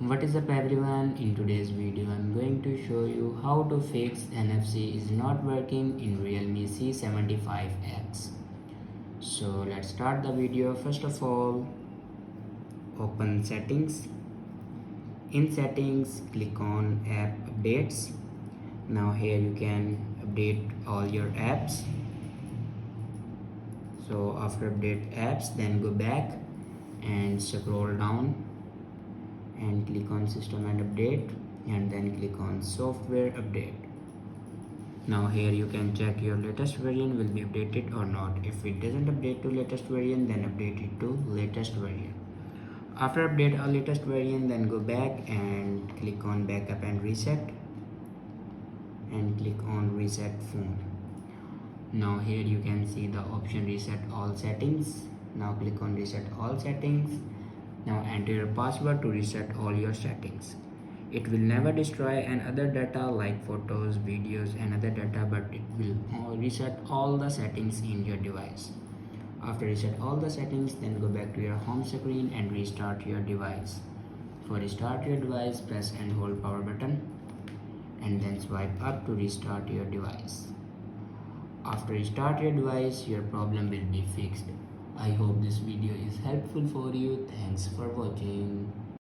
What is up everyone, in today's video I'm going to show you how to fix NFC is not working in Realme C75x. So let's start the video. First of all, open settings. In settings, click on app updates. Now here you can update all your apps. So after update apps, then go back and scroll down and click on system and update, and then click on software update. Now here you can check your latest version will be updated or not. If it doesn't update to latest version, then update it to latest version. After update a latest version, then go back and click on backup and reset, and click on reset phone. Now here you can see the option reset all settings. Now click on reset all settings. Now enter your password to reset all your settings. It will never destroy any other data like photos, videos and other data, but it will reset all the settings in your device. After reset all the settings, then go back to your home screen and restart your device. For restart your device, press and hold power button and then swipe up to restart your device. After restart your device, your problem will be fixed. I hope this video is helpful for you. Thanks for watching.